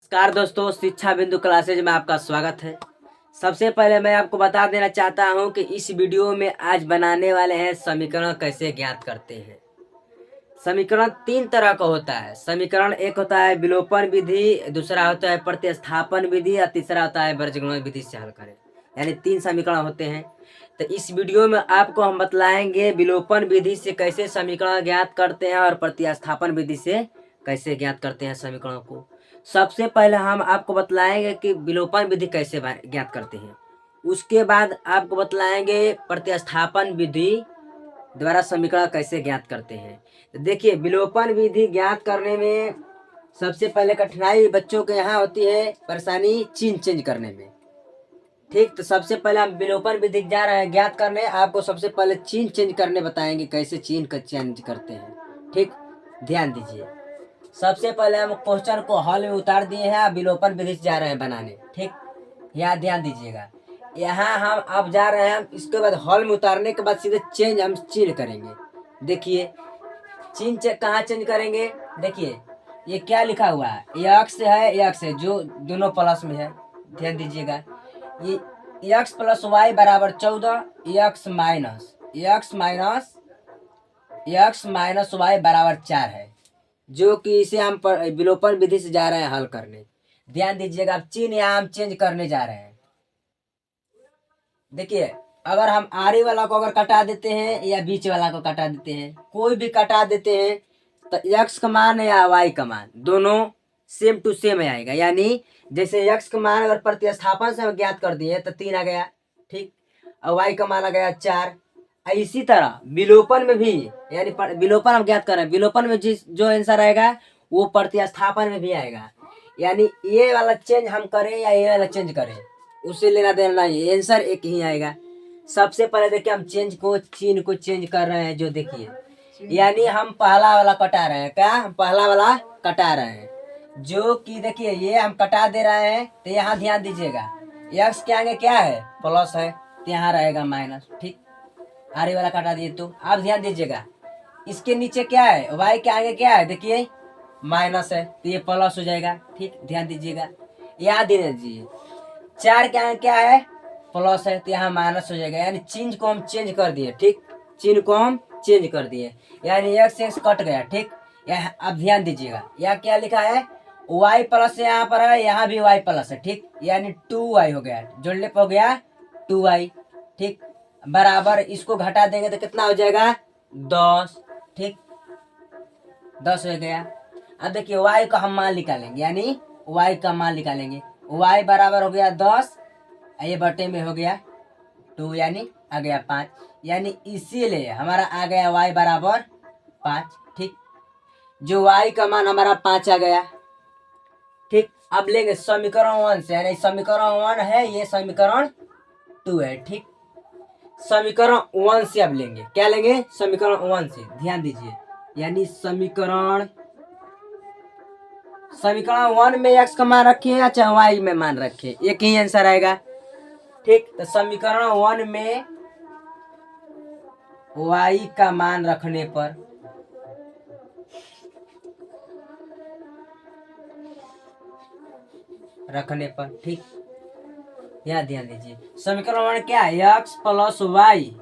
नमस्कार दोस्तों, शिक्षा बिंदु क्लासेज में आपका स्वागत है। सबसे पहले मैं आपको बता देना चाहता हूं कि इस वीडियो में आज बनाने वाले हैं समीकरण कैसे ज्ञात करते हैं। समीकरण तीन तरह का होता है। समीकरण एक होता है विलोपन विधि, दूसरा होता है प्रतिस्थापन विधि और तीसरा होता है बीजगणित विधि से हल करें। यानी तीन समीकरण होते हैं। तो इस वीडियो में आपको हम बतलाएंगे विलोपन विधि से कैसे समीकरण ज्ञात करते हैं और प्रतिस्थापन विधि से कैसे ज्ञात करते हैं समीकरणों को। सबसे पहले हम आपको बतलाएंगे कि विलोपन विधि कैसे ज्ञात करते हैं। उसके बाद आपको बतलाएंगे प्रतिस्थापन विधि द्वारा समीकरण कैसे ज्ञात करते हैं। तो देखिए, विलोपन विधि ज्ञात करने में सबसे पहले कठिनाई बच्चों के यहाँ होती है, परेशानी चिन्ह चेंज करने में। ठीक, तो सबसे पहले हम विलोपन विधि जा रहे हैं ज्ञात करने। आपको सबसे पहले चिन्ह चेंज करने बताएंगे, कैसे चिन्ह का चेंज करते हैं। ठीक, ध्यान दीजिए। सबसे पहले हम क्वेश्चन को हॉल में उतार दिए हैं, विलोपन विधि से जा रहे हैं बनाने। ठीक, यहाँ ध्यान दीजिएगा। यहाँ हम अब जा रहे हैं, इसके बाद हॉल में उतारने के बाद सीधे चेंज हम चिन्ह करेंगे। देखिए चिन्ह कहाँ चेंज करेंगे। देखिए ये क्या लिखा हुआ है, यक्स है, यक्स है जो दोनों प्लस में है। ध्यान दीजिएगा, ये यक्स प्लस वाई बराबर 14, यक्स माइनस वाई बराबर 4 है, जो कि इसे हम विलोपन विधि से जा रहे हैं हल करने। ध्यान दीजिएगा, अब चिन्ह यहाँ हम चेंज करने जा रहे हैं। देखिए, अगर हम आरे वाला को अगर कटा देते हैं या बीच वाला को कटा देते हैं, कोई भी कटा देते हैं, तो एक्स का मान या वाई का मान दोनों सेम टू सेम आएगा। यानी जैसे एक्स का मान अगर प्रतिस्थापन से हम ज्ञात कर दिए तो 3 आ गया। ठीक, और वाई का मान आ गया 4। इसी तरह विलोपन में भी, यानी विलोपन हम ज्ञात कर रहे हैं, विलोपन में जो आंसर आएगा वो प्रतिस्थापन में भी आएगा। यानी ये वाला चेंज हम करें या ये वाला चेंज करें, उससे लेना देना नहीं, आंसर एक ही आएगा। सबसे पहले देखिए, हम चिन्ह को चेंज कर रहे हैं। जो देखिए, यानी हम पहला वाला कटा रहे हैं। क्या, हम पहला वाला कटा रहे हैं, जो कि देखिए ये हम कटा दे रहे हैं। तो यहाँ ध्यान दीजिएगा, एक्स के आगे क्या है, प्लस है, तो यहाँ रहेगा माइनस। ठीक, आरे वाला कटा दिए। तो आप ध्यान दीजिएगा, इसके नीचे क्या है, वाई के आगे क्या है, देखिए माइनस है, तो ये प्लस हो जाएगा। ठीक, ध्यान दीजिएगा, याद दे दीजिए। 4 के आगे क्या है, प्लस है, तो यहाँ माइनस हो जाएगा। यानी चिन्ह को हम चेंज कर दिए। ठीक, चिन्ह को हम चेंज कर दिए, यानी एक्स एक्स कट गया। ठीक, अब ध्यान दीजिएगा, यहाँ क्या लिखा है, वाई प्लस यहाँ पर है, यहाँ भी वाई प्लस है। ठीक, यानी 2y हो गया, जोड़ने पर हो गया 2y। ठीक, बराबर इसको घटा देंगे तो कितना हो जाएगा, 10। ठीक, 10 हो गया। अब देखिए y का हम मान निकालेंगे, यानी y का मान निकालेंगे। y बराबर हो गया 10, ये बटे में हो गया 2, यानी आ गया 5। यानी इसीलिए हमारा आ गया y बराबर 5। ठीक, जो y का मान हमारा 5 आ गया। ठीक, अब लेंगे समीकरण 1 से, यानी समीकरण 1 है, ये समीकरण 2 है। ठीक, समीकरण 1 से अब लेंगे, क्या लेंगे, समीकरण 1 से। ध्यान दीजिए, यानी समीकरण 1 में x का मान रखे या चाहे y में मान रखे, एक ही आंसर आएगा। ठीक, तो समीकरण 1 में y का मान रखने पर ठीक, यहाँ ध्यान दीजिए, समीकरण 1 क्या है, x प्लस वाई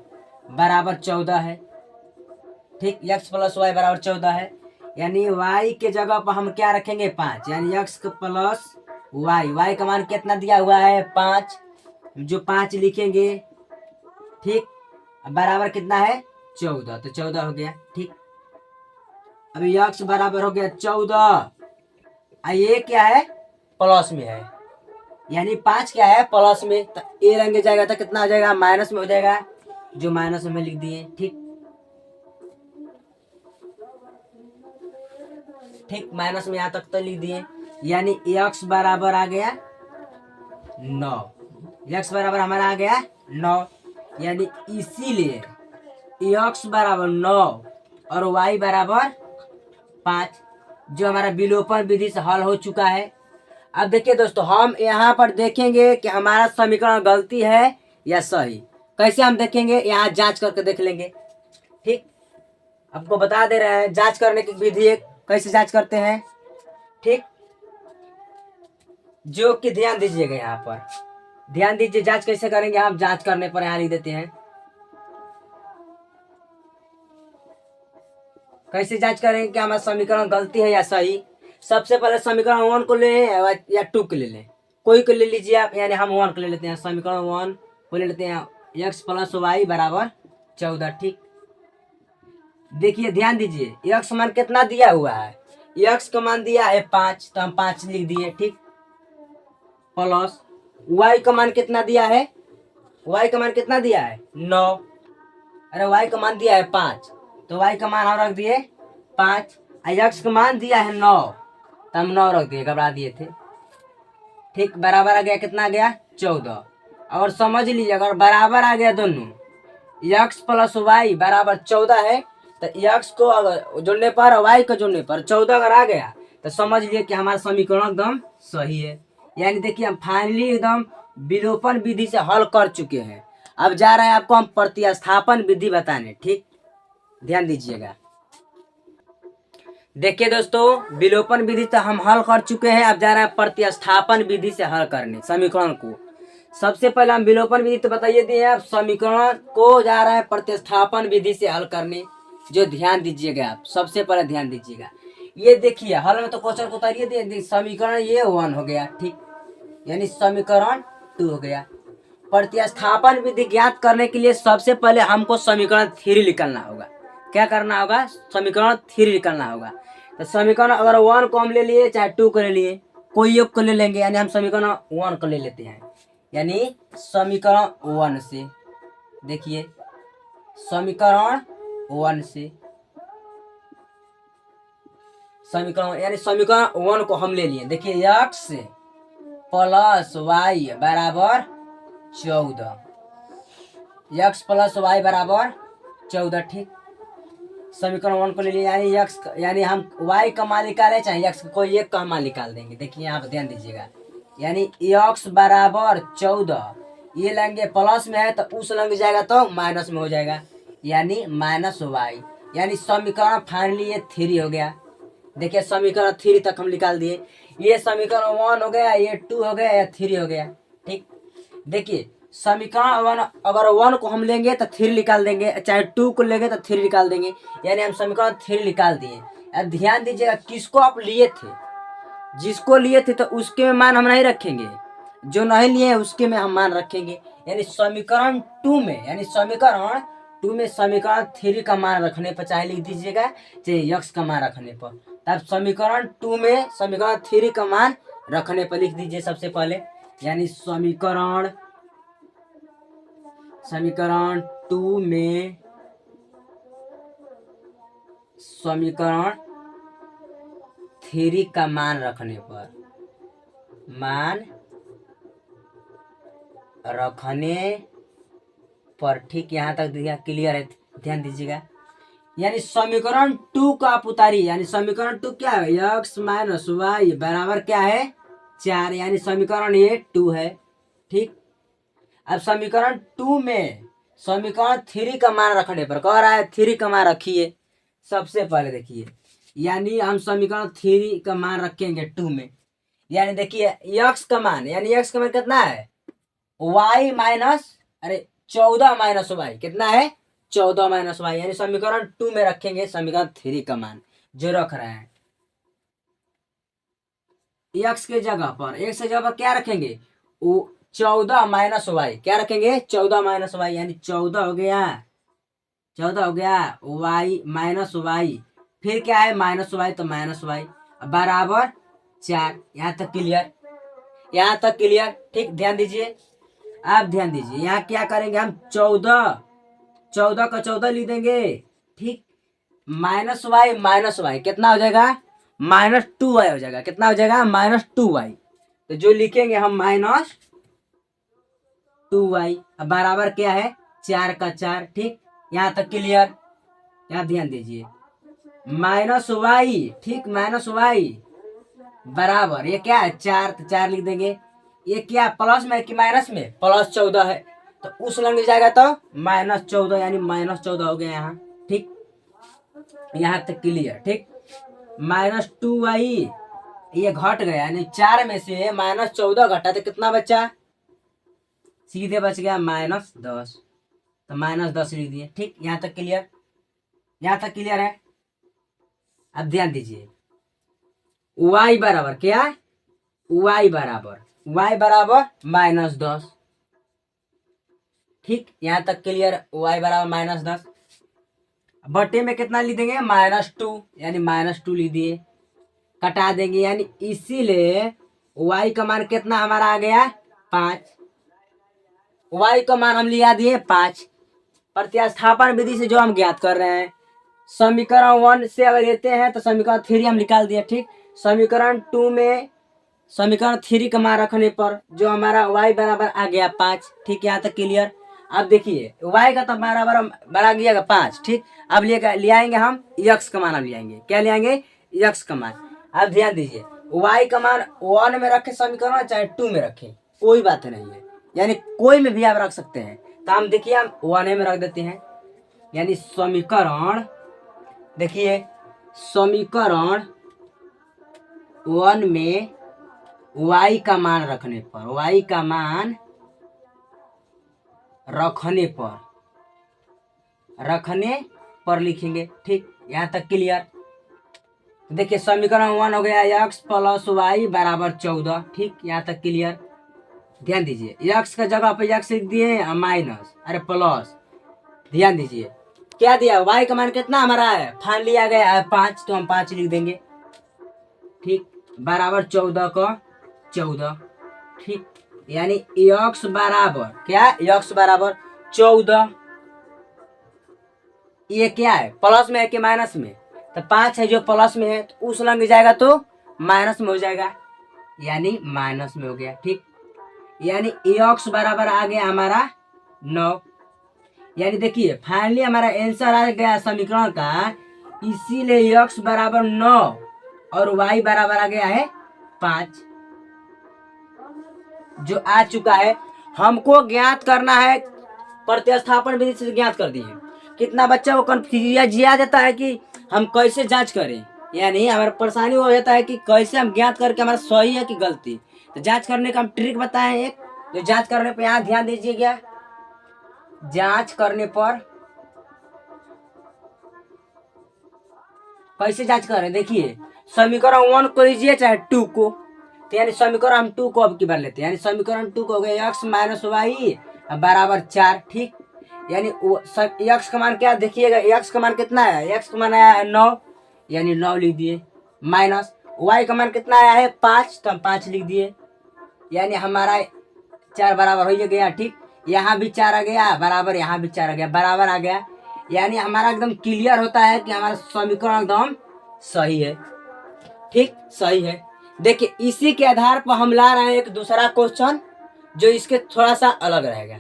बराबर 14 है। ठीक, x प्लस वाई बराबर 14 है, यानी y के जगह पर हम क्या रखेंगे, 5। यानी x प्लस y का मान कितना दिया हुआ है, 5, जो 5 लिखेंगे। ठीक, बराबर कितना है, 14, तो 14 हो गया। ठीक, अभी x बराबर हो गया 14, ये क्या है, प्लस में है, यानी 5 क्या है, प्लस में, तो ए रंगे जाएगा तो कितना हो जाएगा, माइनस में हो जाएगा, जो माइनस में लिख दिए। ठीक, ठीक, माइनस में यहाँ तक तो लिख दिए, यानी x बराबर आ गया 9। x बराबर हमारा आ गया 9, यानी इसीलिए x बराबर 9 और y बराबर 5, जो हमारा विलोपन विधि से हल हो चुका है। अब देखिए दोस्तों, हम यहाँ पर देखेंगे कि हमारा समीकरण गलती है या सही। कैसे हम देखेंगे, यहाँ जांच करके देख लेंगे। ठीक, आपको बता दे रहे हैं जांच करने की विधि कैसे जांच करते हैं। ठीक, जो कि ध्यान दीजिएगा यहाँ पर, ध्यान दीजिए। जांच कैसे करेंगे हम, जांच करने पर यहाँ लिख देते हैं। कैसे जांच करेंगे कि हमारा समीकरण गलती है या सही। सबसे पहले समीकरण 1 को ले या 2 को ले लें, कोई को ले लीजिए आप, यानी हम 1 को ले लेते हैं। समीकरण 1 को ले लेते हैं, x प्लस वाई बराबर 14। ठीक, देखिए ध्यान दीजिए, x मान कितना दिया हुआ है, x का मान दिया है 5, तो हम 5 लिख दिए। ठीक, प्लस y का मान कितना दिया है, y का मान कितना दिया है 9। अरे y का मान दिया है 5, तो y का मान हम रख दिए 5। x का मान दिया है 9, तो हम 9 रख दिए, घबरा दिए थे। ठीक, बराबर आ गया, कितना आ गया 14। और समझ लीजिए अगर बराबर आ गया दोनों, x प्लस वाई बराबर 14 है, तो x को अगर जोड़ने पर y को जोड़ने पर 14 अगर आ गया, तो समझ लिए कि हमारा समीकरण एकदम सही है। यानी देखिए हम फाइनली एकदम विलोपन विधि से हल कर चुके हैं। अब जा रहे हैं आपको हम प्रतिस्थापन विधि बताने। ठीक, ध्यान दीजिएगा। देखिए दोस्तों, विलोपन विधि तो हम हल कर चुके हैं, अब जा रहे हैं प्रतिस्थापन विधि से हल करने समीकरण को। सबसे पहले हम विलोपन विधि तो बताइए दिए, अब समीकरण को जा रहा है प्रतिस्थापन विधि से हल करने। जो ध्यान दीजिएगा आप, सबसे पहले ध्यान दीजिएगा। ये देखिए हल में तो क्वेश्चन को उतारिए दिए, समीकरण ये 1 हो गया। ठीक, यानी समीकरण 2 हो गया। प्रतिस्थापन विधि ज्ञात करने के लिए सबसे पहले हमको समीकरण 3 निकालना होगा। क्या करना होगा, समीकरण 3 निकालना होगा। तो समीकरण अगर 1 को हम ले लिए चाहे 2 को ले लिए, कोई एक को ले लेंगे, यानी हम समीकरण 1 को ले लेते हैं। यानी समीकरण 1 से, देखिए समीकरण 1 से, समीकरण यानी समीकरण 1 को हम ले लिए। देखिए x प्लस वाई बराबर 14, x प्लस वाई बराबर 14। ठीक, समीकरण 1 को ले लिए, यानी x यानी हम y का मान निकाले चाहे x का कोई एक का मान निकाल देंगे। देखिए यहाँ पर ध्यान दीजिएगा, यानी x बराबर 14, ये लेंगे प्लस में है तो उस लग जाएगा तो माइनस में हो जाएगा, यानी माइनस वाई। यानी समीकरण फाइनली ये 3 हो गया। देखिए समीकरण 3 तक हम निकाल दिए। ये समीकरण 1 हो गया, ये 2 हो गया, या 3 हो गया। ठीक, देखिए समीकरण 1 अगर 1 को हम लेंगे तो 3 निकाल देंगे, चाहे 2 को लेंगे तो 3 निकाल देंगे, यानी हम समीकरण 3 निकाल दिए। अब ध्यान दीजिएगा, किसको आप लिए थे, जिसको लिए थे तो उसके में मान हम नहीं रखेंगे, जो नहीं लिए उसके में हम मान रखेंगे। यानी समीकरण 2 में, यानी समीकरण 2 में समीकरण 3 का मान रखने पर चाहे लिख दीजिएगा चाहे x का मान रखने पर, तब समीकरण 2 में समीकरण 3 का मान रखने पर लिख दीजिए सबसे पहले। यानी समीकरण 2 में समीकरण 3 का मान रखने पर, ठीक, यहाँ तक क्लियर है, ध्यान दीजिएगा। यानी समीकरण 2 का आप उतारिए, यानी समीकरण 2 क्या है, x माइनस वाई बराबर क्या है 4, यानी समीकरण ये 2 है। ठीक, अब समीकरण 2 में समीकरण 3 का मान रखने पर कह रहा है 3 का मान रखिए। सबसे पहले देखिए, यानी हम समीकरण 3 का मान रखेंगे 2 में, यानी देखिए x का मान, यानी x का मान कितना है y माइनस 14 माइनस वाई, कितना है 14 माइनस वाई, यानी समीकरण 2 में रखेंगे समीकरण 3 का मान जो रख रहे हैं। x के जगह पर, x के जगह पर क्या रखेंगे, 14 माइनस वाई, क्या रखेंगे 14 माइनस वाई, यानी 14 हो गया, 14 हो गया y माइनस वाई, फिर क्या है माइनस वाई, तो माइनस वाई बराबर 4। यहाँ तक क्लियर, यहाँ तक क्लियर। ठीक, ध्यान दीजिए, आप ध्यान दीजिए, यहाँ क्या करेंगे हम 14 का 14 लिख देंगे। ठीक, माइनस वाई कितना हो जाएगा -2y हो जाएगा, कितना हो जाएगा -2y, तो जो लिखेंगे हम -2y बराबर क्या है 4 का 4। ठीक, यहाँ तक क्लियर। यहाँ ध्यान दीजिए, -y, ठीक, -y बराबर ये क्या है 4, तो 4 लिख देंगे। ये क्या प्लस में कि माइनस में, +14 है, तो उस लग जाएगा तो -14, यानी -14 हो गया यहाँ। ठीक, यहाँ तक क्लियर। ठीक, -2y ये घट गया, यानी 4 में से -14 घटा तो कितना बचा? सीधे बच गया -10। तो -10 लिख दिए। ठीक, यहाँ तक क्लियर? यहाँ तक क्लियर है? अब ध्यान दीजिए, y बराबर क्या? y बराबर -10। ठीक, यहाँ तक क्लियर? y बराबर -10। बटे में कितना लिख देंगे? -2, यानी -2 लिख दिए। कटा देंगे, यानी इसीलिए y का मान कितना हमारा आ गया? 5। y का मान हम लिया दिए 5। प्रतिस्थापन विधि से जो हम ज्ञात कर रहे हैं, समीकरण 1 से अगर लेते हैं तो समीकरण 3 हम निकाल दिए। ठीक, समीकरण 2 में समीकरण 3 का मान रखने पर जो हमारा y बराबर आ गया 5। ठीक, यहाँ तक क्लियर? अब देखिए, y का तो बराबर बड़ा गया 5। ठीक, अब ले आएंगे हम x का मान। अब ले आएंगे, क्या ले आएंगे? x का मान। अब ध्यान दीजिए, y का मान 1 में रखे समीकरण, चाहे 2 में रखे, कोई बात नहीं है, यानी कोई में भी आप रख सकते हैं। तो हम देखिए, हम 1 में रख देते हैं, यानी समीकरण, देखिए समीकरण 1 में y का मान रखने पर, y का मान रखने पर लिखेंगे। ठीक, यहाँ तक क्लियर? देखिए, समीकरण 1 हो गया x + y बराबर 14। ठीक, यहाँ तक क्लियर? ध्यान दीजिए, x का जगह पे x लिख दिए माइनस, अरे प्लस। ध्यान दीजिए, क्या दिया? y का मान कितना हमारा है? ठान लिया गया है 5, तो हम 5 लिख देंगे। ठीक, बराबर 14 का 14। ठीक, यानी x बराबर क्या? x बराबर 14। ये क्या है? प्लस में है कि माइनस में? तो 5 है जो प्लस में है, तो उस लंग जाएगा तो माइनस में हो जाएगा, यानी माइनस में हो गया। ठीक, यानी x बराबर आ गया हमारा 9। यानी देखिए, फाइनली हमारा आंसर आ गया समीकरण का, इसीलिए x बराबर 9 और y बराबर आ गया है 5, जो आ चुका है। हमको ज्ञात करना है, प्रतिस्थापन विधि से ज्ञात कर दिए। कितना बच्चा को कंफ्यूजन जिया जाता है कि हम कैसे जांच करें, यानी हमारा परेशानी हो जाता है कि कैसे हम ज्ञात करके हमारा सही है कि गलती। तो जांच करने का हम ट्रिक बताएं एक, तो जांच करने पर यहाँ ध्यान दीजिएगा। जांच करने पर कैसे जांच करें? देखिए, समीकरण 1 को लीजिए चाहे 2 को, तो यानी समीकरण हम 2 को अब की बार लेते हैं, यानी समीकरण 2 को हो गया x - y बराबर 4। ठीक, यानी x का मान क्या? देखिएगा, x का मान कितना है? x का मान आया है 9, यानी 9 लिख दिए, माइनस y का मान कितना आया है? 5, तो हम 5 लिख दिए, यानी हमारा 4 बराबर हो गया। ठीक, यहाँ भी 4 आ गया बराबर, यहाँ भी 4 आ गया बराबर आ गया, यानी हमारा एकदम क्लियर होता है कि हमारा समीकरण एकदम सही है। ठीक, सही है। देखिए, इसी के आधार पर हम ला रहे हैं एक दूसरा क्वेश्चन, जो इसके थोड़ा सा अलग रहेगा।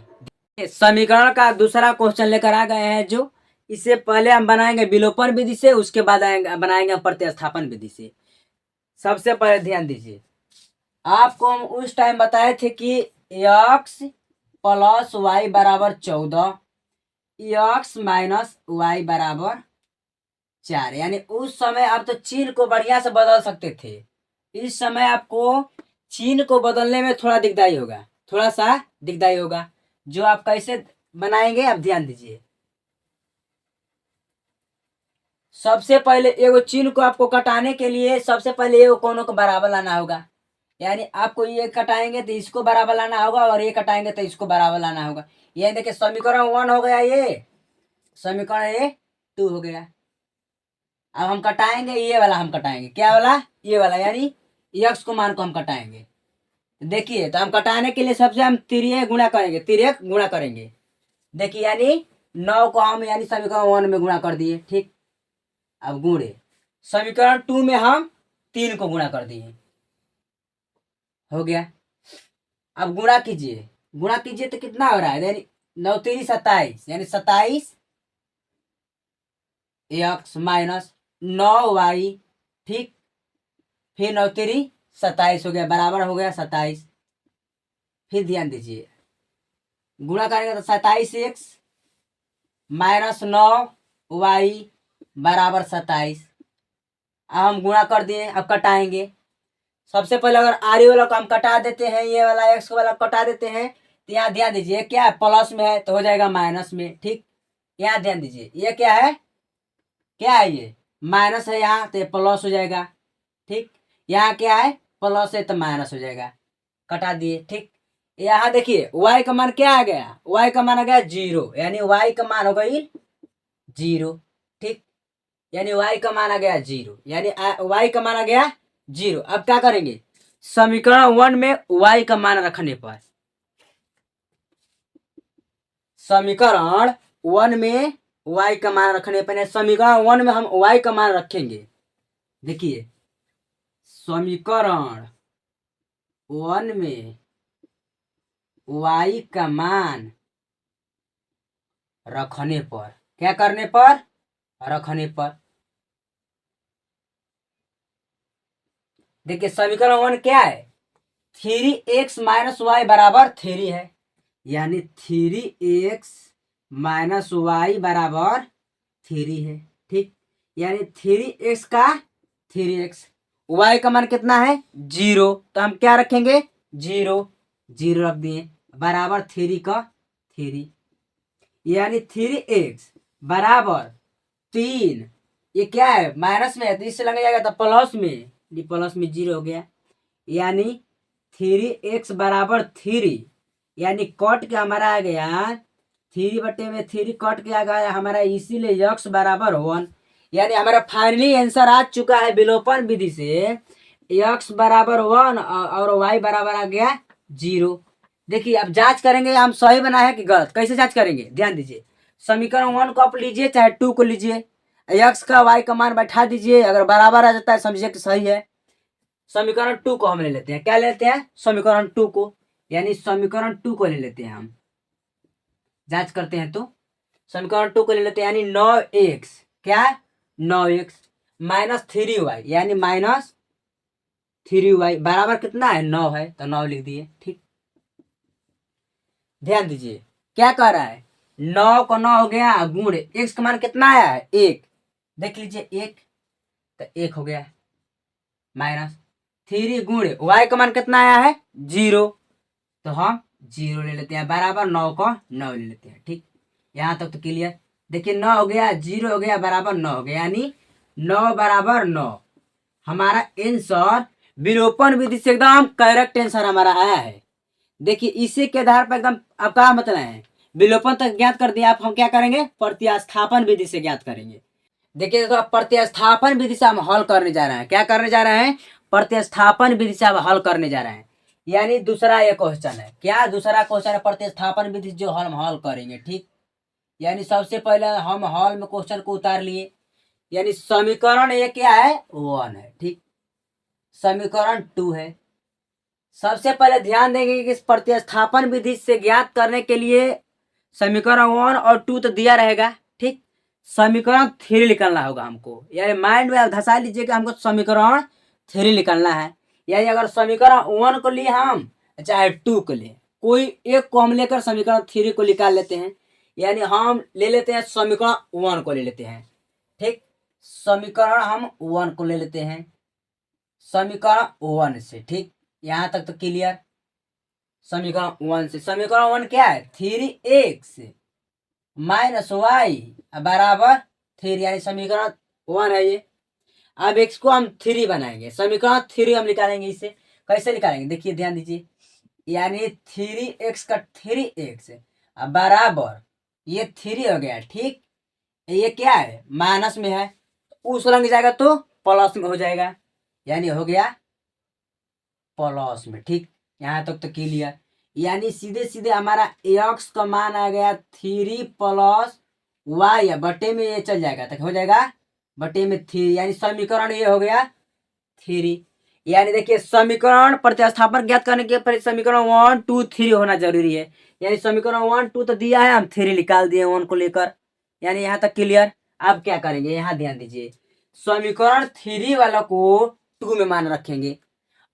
समीकरण का दूसरा क्वेश्चन लेकर आ गए हैं, जो इससे पहले हम बनाएंगे विलोपन विधि से, उसके बाद बनाएंगे प्रतिस्थापन विधि से। सबसे पहले ध्यान दीजिए, आपको हम उस टाइम बताए थे कि x + y बराबर 14, x - y बराबर 4, यानी उस समय आप तो चिन्ह को बढ़िया से बदल सकते थे। इस समय आपको चिन्ह को बदलने में थोड़ा दिकदारी होगा, थोड़ा सा दिकदारी होगा। जो आप कैसे बनाएंगे, आप ध्यान दीजिए। सबसे पहले एगो चिन्ह को आपको कटाने के लिए सबसे पहले एगो कोनों को बराबर लाना होगा, यानी आपको ये कटाएंगे तो इसको बराबर लाना होगा, और ये कटाएंगे तो इसको बराबर लाना होगा। ये देखिए, समीकरण 1 हो गया, ये समीकरण ये 2 हो गया। अब हम कटाएंगे, ये वाला हम कटाएंगे, क्या वाला? ये वाला, यानी x को मान को हम कटाएंगे। देखिए, तो हम कटाने के लिए सबसे हम तिर्यक गुणा करेंगे, तिर्यक गुणा करेंगे। देखिए, यानी 9 को हम यानी समीकरण 1 में गुणा कर दिए। ठीक, अब गुणे समीकरण 2 में हम 3 को गुणा कर दिए, हो गया। अब गुणा कीजिए, गुणा कीजिए तो कितना हो रहा है? यानी 9 3 27, यानी 27 x - 9y। ठीक, फिर 9 3 27 हो गया, बराबर हो गया 27। फिर ध्यान दीजिए, गुणा करेंगे तो 27x - 9y बराबर 27। अब हम गुणा कर दिए, अब कटाएंगे, सबसे पहले अगर आर वाला को हम कटा देते हैं, ये वाला एक्स वाला कटा देते हैं, तो यहाँ ध्यान दीजिए क्या है, प्लस में है तो हो जाएगा माइनस में। ठीक, यहाँ ध्यान दीजिए ये क्या है, क्या है, ये माइनस है यहाँ तो ये प्लस हो जाएगा। ठीक, यहाँ क्या है, प्लस है तो माइनस हो जाएगा, कटा दिए। ठीक, यहाँ देखिए y का मान क्या आ गया, y का मान आ गया 0, यानी y का मान हो गई 0। ठीक, यानी y का मान आ गया 0, यानी y का मान आ गया 0। अब क्या करेंगे, समीकरण 1 में y का मान रखने पर, समीकरण 1 में y का मान रखने पर, समीकरण 1 में हम y का मान रखेंगे। देखिए समीकरण 1 में y का मान रखने पर, क्या करने पर, रखने पर, देखिए समीकरण 1 क्या है, 3x माइनस वाई बराबर 3 है, यानी 3x माइनस वाई बराबर 3 है। ठीक, यानी 3x का 3x, y का मान कितना है 0, तो हम क्या रखेंगे 0, 0 रख दिए, बराबर 3 का 3, यानी 3x बराबर 3, ये क्या है माइनस में है तो इससे लग जाएगा तो प्लस में, प्लस में 0 हो गया, यानी 3x बराबर 3, यानी कट के हमारा आ गया 3/3 कट के आ गया हमारा, इसीलिए x बराबर 1, यानी हमारा फाइनली आंसर आ चुका है विलोपन विधि से, x बराबर 1 और y बराबर आ गया 0। देखिए अब जांच करेंगे हम सही बना है कि गलत, कैसे जांच करेंगे, ध्यान दीजिए, समीकरण 1 को आप लीजिए चाहे 2 को लीजिए, x का y का मान बैठा दीजिए, अगर बराबर आ जाता है समझिए कि सही है। समीकरण 2 को हम ले लेते हैं, क्या लेते हैं, समीकरण 2 को, यानी समीकरण 2 को ले लेते हैं हम, जांच करते हैं तो समीकरण 2 को ले लेते हैं, यानी 9x, क्या 9x माइनस 3y, यानी माइनस 3y बराबर कितना है 9 है, तो 9 लिख दिए। ठीक, ध्यान दीजिए क्या कह रहा है, 9 को 9 हो गया गुण x का मान कितना आया है 1, देख लीजिए 1, तो 1 हो गया, माइनस 3 गुण y का मान कितना आया है 0, तो हम 0 ले लेते हैं, बराबर 9 को 9 ले लेते हैं। ठीक, यहाँ तक तो क्लियर। देखिए 9 हो गया 0 हो गया बराबर 9 हो गया, यानी 9 बराबर 9, हमारा आंसर विलोपन विधि से एकदम करेक्ट आंसर हमारा आया है। देखिए इसी के आधार पर एकदम अब क्या मतलब है, विलोपन तक ज्ञात कर दिया, आप हम क्या करेंगे प्रतिस्थापन विधि से ज्ञात करेंगे। देखिए तो प्रतिस्थापन विधि से हम हल करने जा रहे हैं, क्या करने जा रहे हैं, प्रतिस्थापन विधि से हम हल करने जा रहे हैं, यानी दूसरा ये क्वेश्चन है, क्या दूसरा क्वेश्चन है प्रतिस्थापन विधि जो हम हल करेंगे। ठीक, यानी सबसे पहले हम हल में क्वेश्चन को उतार लिए, यानी समीकरण ये क्या है 1 है। ठीक, समीकरण 2 है। सबसे पहले ध्यान देंगे कि इस प्रतिस्थापन विधि से ज्ञात करने के लिए समीकरण 1 और 2 तो दिया रहेगा। ठीक, समीकरण 3 निकालना होगा हमको, यानी माइंड में धसा लीजिए कि हमको समीकरण 3 निकालना है, यानी अगर समीकरण 1 को लिए हम चाहे 2 को लिए, कोई एक को हम लेकर समीकरण 3 को निकाल लेते हैं, यानी हम ले लेते हैं समीकरण 1 को ले लेते हैं। ठीक, समीकरण हम 1 को ले लेते हैं, समीकरण 1 से। ठीक, यहाँ तक तो क्लियर। समीकरण 1 से, समीकरण 1 क्या है 3x माइनस वाई बराबर 3, यानी समीकरण 1 है ये। अब x को हम 3 बनाएंगे, समीकरण 3 हम निकालेंगे, इसे कैसे निकालेंगे देखिए ध्यान दीजिए, यानी 3x का 3x बराबर ये 3 हो गया। ठीक, ये क्या है माइनस में है, उस रंग जाएगा तो प्लस में हो जाएगा, यानी हो गया प्लस में। ठीक, यहाँ तक तो क्लियर, यानी सीधे सीधे हमारा x का मान आ गया 3 प्लस वाई, बटे में ये चल जाएगा तो हो जाएगा बटे में 3, यानी समीकरण ये हो गया 3। यानी देखिए समीकरण प्रतिस्थापन ज्ञात करने के पर समीकरण 1 2 3 होना जरूरी है, यानी समीकरण 1 2 तो दिया है, हम 3 निकाल दिए 1 को लेकर, यानी यहाँ तक क्लियर। अब क्या करेंगे, यहाँ ध्यान दीजिए, समीकरण 3 वाला को 2 में मान रखेंगे,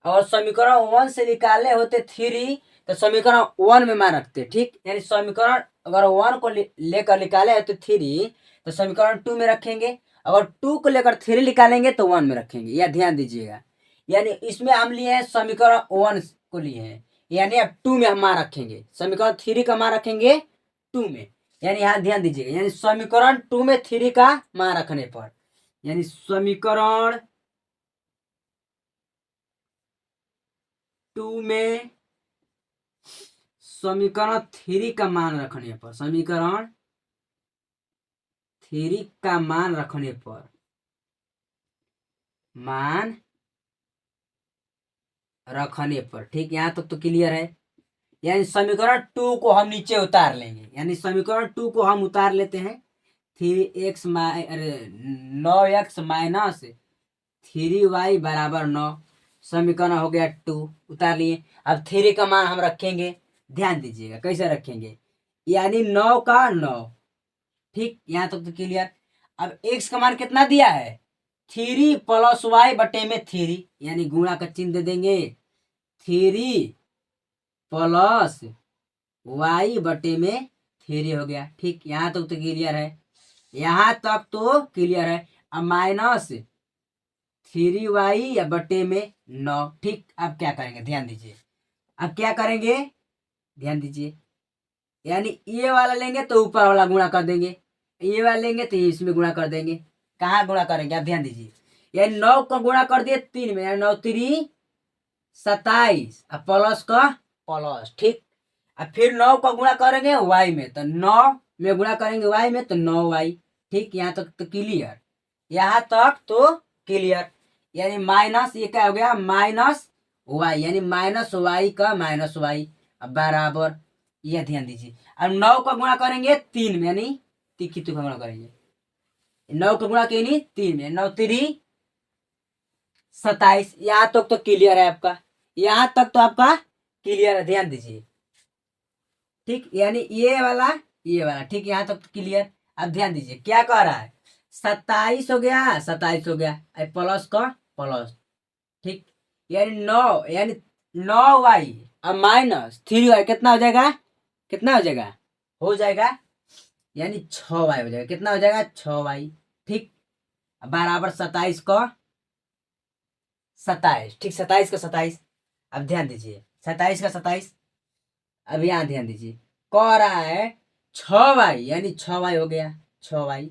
और समीकरण 1 से निकाले होते 3 तो समीकरण 1 में मान रखते। ठीक, यानी समीकरण अगर 1 को लेकर निकाले है तो 3, तो समीकरण 2 में रखेंगे, अगर 2 को लेकर 3 निकालेंगे तो 1 में रखेंगे, यह ध्यान दीजिएगा। यानी इसमें हम लिए हैं समीकरण 1 को लिए हैं, यानी अब 2 में हम मान रखेंगे, समीकरण 3 का मान रखेंगे 2 में। यानी यहाँ ध्यान दीजिएगा, यानी समीकरण 2 में 3 का मान रखने पर, यानी समीकरण 2 में समीकरण 3 का मान रखने पर, समीकरण 3 का मान रखने पर, मान रखने पर, ठीक, यहां तक तो क्लियर है। यानी समीकरण 2 को हम नीचे उतार लेंगे, यानी समीकरण 2 को हम उतार लेते हैं, 3x 9x माइनस 3y बराबर 9, समीकरण हो गया 2, उतार लिए। अब 3 का मान हम रखेंगे, ध्यान दीजिएगा कैसे रखेंगे, यानी 9 का 9, ठीक, यहां तक तो क्लियर। अब x का मान कितना दिया है, 3 प्लस y बटे में 3, यानी गुणा का चिन्ह दे देंगे, 3 प्लस y बटे में 3 हो गया, ठीक, यहाँ तक तो क्लियर है, यहाँ तक तो क्लियर है। अब माइनस 3y बटे में 9, ठीक। अब क्या करेंगे, ध्यान दीजिए, अब क्या करेंगे, ध्यान दीजिए, यानी ये वाला लेंगे तो ऊपर वाला गुणा कर देंगे, ये वाला लेंगे तो इसमें गुणा कर देंगे। कहाँ गुणा करेंगे, आप ध्यान दीजिए, यानी 9 का गुणा कर दिए 3 में, यानी 9 3 27, अब प्लस का प्लस, ठीक। अब फिर 9 का गुणा करेंगे y में, तो 9 में गुणा करेंगे y में तो 9y, ठीक, यहाँ तक तो क्लियर, यहाँ तक तो क्लियर। यानी माइनस ये क्या हो गया, माइनस y, यानी माइनस y का माइनस y, अब बराबर, यह ध्यान दीजिए। अब 9 का गुणा करेंगे 3 में, यानी तीखी का गुणा करेंगे, 9 का गुणा के 3 में, 9 3 27, यहाँ तक तो क्लियर है आपका, यहाँ तक तो आपका क्लियर है, ध्यान दीजिए, ठीक, यानी ये वाला, ठीक, यहाँ तक तो क्लियर। अब ध्यान दीजिए क्या कह रहा है, 27 हो गया, 27 हो गया, प्लस का प्लस, ठीक, यानी 9, यानी 9y, अब माइनस 3y, कितना हो जाएगा, कितना हो जाएगा, हो जाएगा, यानी 6y हो जाएगा, कितना हो जाएगा 6y, ठीक, बराबर 27 का 27, ठीक, 27 का 27। अब ध्यान दीजिए 27 का 27, अब यहाँ ध्यान दीजिए, कह रहा है 6y, यानी 6y हो गया, 6y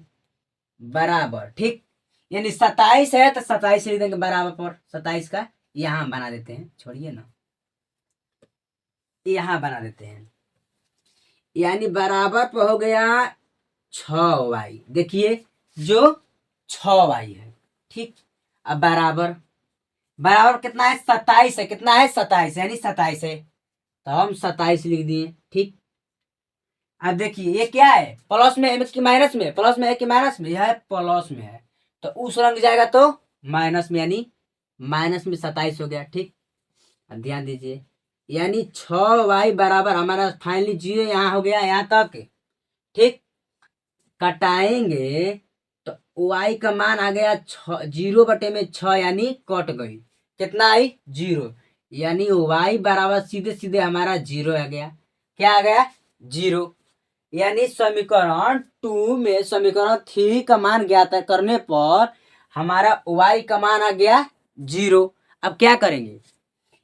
बराबर, ठीक, यानी 27 है तो 27 लिख देंगे बराबर पर, 27 का यहाँ बना देते हैं, छोड़िए ना, यहाँ बना देते हैं, यानी बराबर पर हो गया 6y, देखिए जो 6y है, ठीक। अब बराबर, बराबर कितना है, 27 है, कितना है 27, यानी 27 है, तो हम 27 लिख दिए, ठीक। अब देखिए ये क्या है, प्लस में है कि माइनस में, प्लस में है कि माइनस में, यह है प्लस में है, तो उस रंग जाएगा तो माइनस में, यानी माइनस में 27 हो गया, ठीक। अब ध्यान दीजिए, यानी 6y बराबर हमारा फाइनली 0 यहाँ हो गया, यहाँ तक, ठीक। कटाएंगे तो y का मान आ गया 0 बटे में 6, यानी कट गई, कितना आई 0, यानी y बराबर सीधे सीधे हमारा 0 आ गया, क्या आ गया 0। यानी समीकरण 2 में समीकरण 3 का मान ज्ञात करने पर हमारा y का मान आ गया 0। अब क्या करेंगे,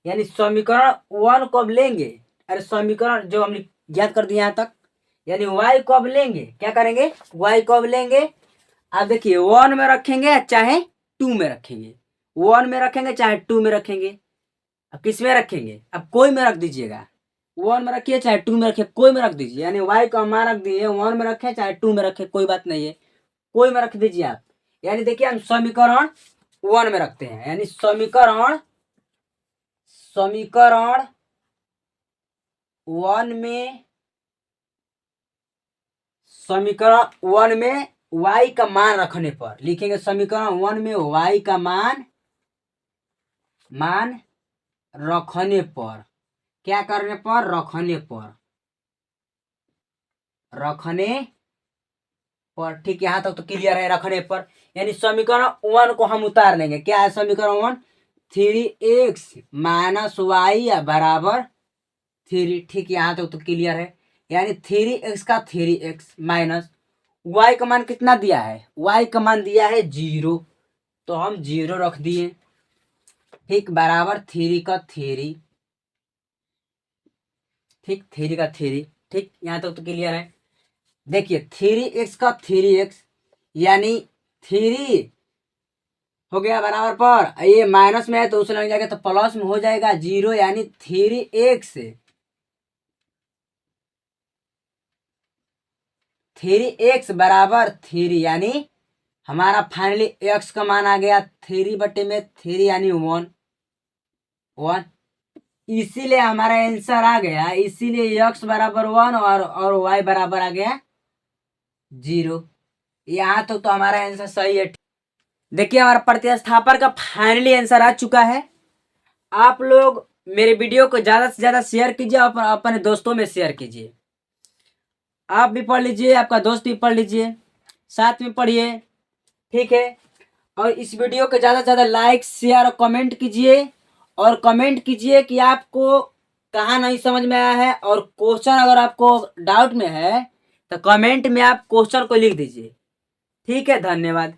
यानी समीकरण 1 को अब लेंगे, अरे समीकरण जो हमने ज्ञात कर दिया यहाँ तक, यानी y को अब लेंगे, क्या करेंगे, y को अब लेंगे, अब देखिए 1 में रखेंगे चाहे 2 में रखेंगे, 1 में रखेंगे चाहे 2 में रखेंगे, अब किस में रखेंगे, अब कोई में रख दीजिएगा, 1 में रखिए चाहे 2 में रखिए, कोई में रख दीजिए, यानी y का मान रख दिए, 1 में रखे चाहे 2 में रखे, कोई बात नहीं है, कोई में रख दीजिए आप। यानी देखिए हम समीकरण 1 में रखते हैं, यानी समीकरण 1 में, समीकरण 1 में y का मान रखने पर लिखेंगे, समीकरण 1 में y का मान रखने पर, क्या करने पर, रखने पर, ठीक, यहाँ तक तो क्लियर है, रखने पर। यानी समीकरण 1 को हम उतार लेंगे, क्या है समीकरण 1, 3x माइनस y बराबर 3, ठीक, यहाँ तक तो क्लियर है। यानी 3x का 3x माइनस y का मान कितना दिया है, y का मान दिया है 0, तो हम 0 रख दिए, ठीक, बराबर थ्री का थ्री, ठीक, थ्री का थ्री, ठीक, यहाँ तक तो क्लियर है। देखिए 3x का 3x यानी थ्री हो गया बराबर पर, ये माइनस में है तो उसे लग जाएगा तो प्लस में हो जाएगा, जीरो यानी 3x, 3x बराबर थ्री, यानी हमारा फाइनली x का मान आ गया 3/3 यानी 1, 1। इसीलिए हमारा आंसर आ गया, इसीलिए x बराबर 1 और y बराबर आ गया 0। यहाँ तो हमारा आंसर सही है। देखिए हमारा प्रतिस्थापन का फाइनली आंसर आ चुका है। आप लोग मेरे वीडियो को ज्यादा से ज्यादा शेयर कीजिए और अपने दोस्तों में शेयर कीजिए। आप भी पढ़ लीजिए, आपका दोस्त भी पढ़ लीजिए, साथ में पढ़िए, ठीक है। और इस वीडियो को ज्यादा से ज्यादा लाइक शेयर और कमेंट कीजिए, और कमेंट कीजिए कि आपको कहाँ नहीं समझ में आया है, और क्वेश्चन अगर आपको डाउट में है तो कमेंट में आप क्वेश्चन को लिख दीजिए। ठीक है, धन्यवाद।